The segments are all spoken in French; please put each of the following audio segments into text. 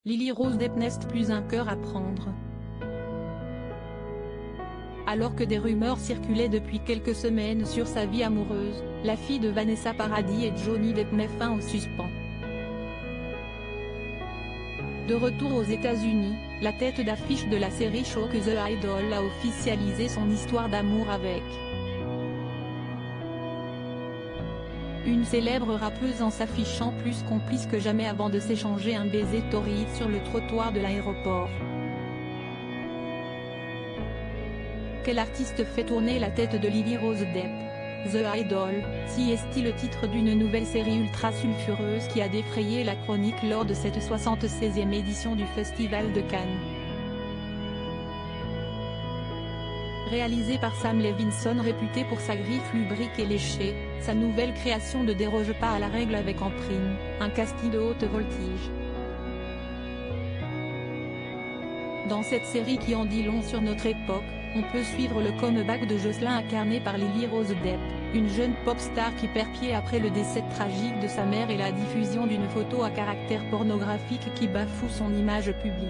Lily Rose Depp n'est plus un cœur à prendre. Alors que des rumeurs circulaient depuis quelques semaines sur sa vie amoureuse, la fille de Vanessa Paradis et Johnny Depp met fin au suspens. De retour aux États-Unis, la tête d'affiche de la série Choke The Idol a officialisé son histoire d'amour avec une célèbre rappeuse en s'affichant plus complice que jamais avant de s'échanger un baiser torride sur le trottoir de l'aéroport. Quel artiste fait tourner la tête de Lily Rose Depp? The Idol, si est-il le titre d'une nouvelle série ultra sulfureuse qui a défrayé la chronique lors de cette 76e édition du Festival de Cannes. Réalisé par Sam Levinson, réputé pour sa griffe lubrique et léchée, sa nouvelle création ne déroge pas à la règle avec en prime, un casting de haute voltige. Dans cette série qui en dit long sur notre époque, on peut suivre le comeback de Jocelyn incarné par Lily Rose Depp, une jeune pop star qui perd pied après le décès tragique de sa mère et la diffusion d'une photo à caractère pornographique qui bafoue son image publique.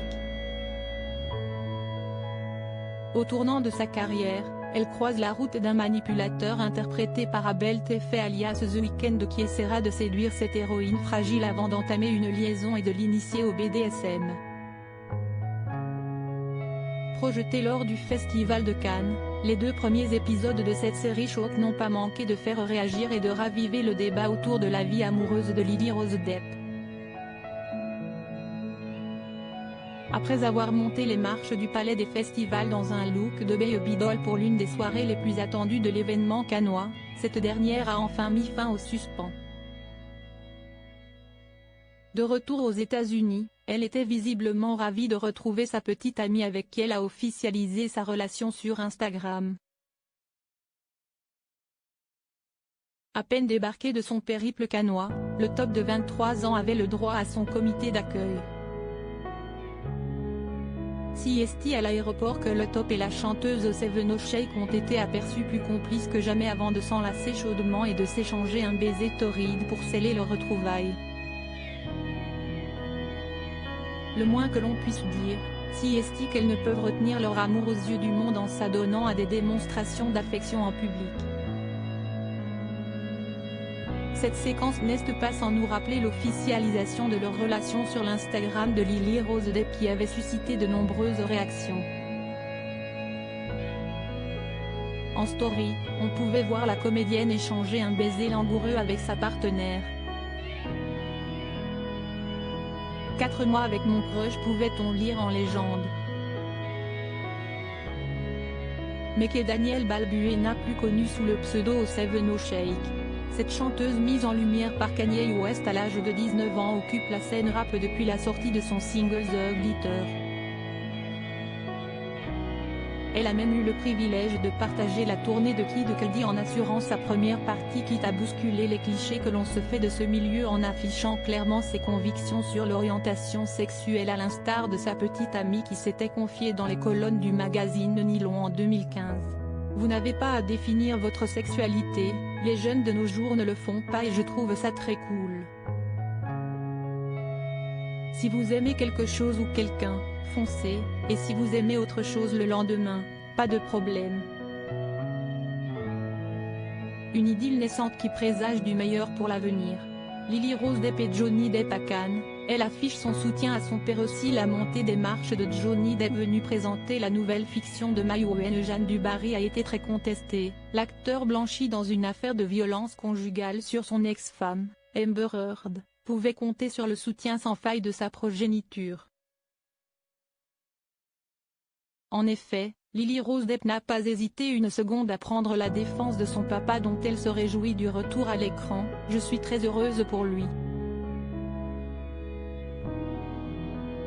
Au tournant de sa carrière, elle croise la route d'un manipulateur interprété par Abel Teffet alias The Weeknd qui essaiera de séduire cette héroïne fragile avant d'entamer une liaison et de l'initier au BDSM. Projetés lors du Festival de Cannes, les 2 premiers épisodes de cette série choc n'ont pas manqué de faire réagir et de raviver le débat autour de la vie amoureuse de Lily Rose Depp. Après avoir monté les marches du Palais des Festivals dans un look de baby doll pour l'une des soirées les plus attendues de l'événement cannois, cette dernière a enfin mis fin au suspens. De retour aux États-Unis, elle était visiblement ravie de retrouver sa petite amie avec qui elle a officialisé sa relation sur Instagram. À peine débarqué de son périple cannois, le top de 23 ans avait le droit à son comité d'accueil. Si est-il à l'aéroport que le top et la chanteuse Seven Shake ont été aperçus plus complices que jamais avant de s'enlacer chaudement et de s'échanger un baiser torride pour sceller leurs retrouvailles. Le moins que l'on puisse dire, si est-il qu'elles ne peuvent retenir leur amour aux yeux du monde en s'adonnant à des démonstrations d'affection en public. Cette séquence n'est pas sans nous rappeler l'officialisation de leur relation sur l'Instagram de Lily Rose Depp qui avait suscité de nombreuses réactions. En story, on pouvait voir la comédienne échanger un baiser langoureux avec sa partenaire. 4 mois avec mon crush, pouvait-on lire en légende. Mais que Danielle Balbuena, plus connue sous le pseudo Seven Shake. Cette chanteuse mise en lumière par Kanye West à l'âge de 19 ans occupe la scène rap depuis la sortie de son single The Glitter. Elle a même eu le privilège de partager la tournée de Kid Cudi en assurant sa première partie, quitte à bousculer les clichés que l'on se fait de ce milieu en affichant clairement ses convictions sur l'orientation sexuelle à l'instar de sa petite amie qui s'était confiée dans les colonnes du magazine Nylon en 2015. Vous n'avez pas à définir votre sexualité, les jeunes de nos jours ne le font pas et je trouve ça très cool. Si vous aimez quelque chose ou quelqu'un, foncez, et si vous aimez autre chose le lendemain, pas de problème. Une idylle naissante qui présage du meilleur pour l'avenir. Lily Rose Depp et Johnny Depp à Cannes, elle affiche son soutien à son père aussi. La montée des marches de Johnny Depp venu présenter la nouvelle fiction de Maïwenn Jeanne du Barry a été très contestée. L'acteur blanchi dans une affaire de violence conjugale sur son ex-femme, Amber Heard, pouvait compter sur le soutien sans faille de sa progéniture. En effet, Lily Rose Depp n'a pas hésité une seconde à prendre la défense de son papa dont elle se réjouit du retour à l'écran. « Je suis très heureuse pour lui.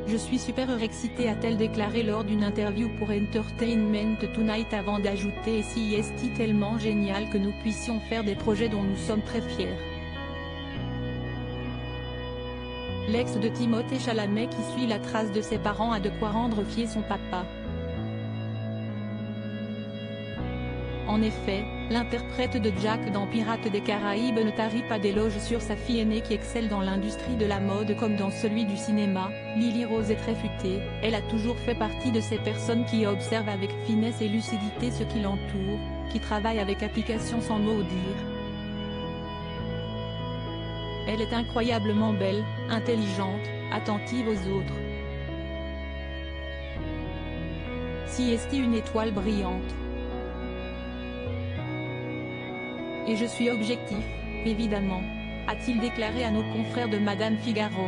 Je suis super excitée », a-t-elle déclaré lors d'une interview pour Entertainment Tonight avant d'ajouter « Et si est tellement génial que nous puissions faire des projets dont nous sommes très fiers ». L'ex de Timothée Chalamet qui suit la trace de ses parents a de quoi rendre fier son papa. En effet, l'interprète de Jack dans Pirates des Caraïbes ne tarit pas d'éloges sur sa fille aînée qui excelle dans l'industrie de la mode comme dans celui du cinéma. Lily Rose est très futée, elle a toujours fait partie de ces personnes qui observent avec finesse et lucidité ce qui l'entoure, qui travaillent avec application sans mot dire. Elle est incroyablement belle, intelligente, attentive aux autres. Si est une étoile brillante. Et je suis objectif, évidemment, a-t-il déclaré à nos confrères de Madame Figaro.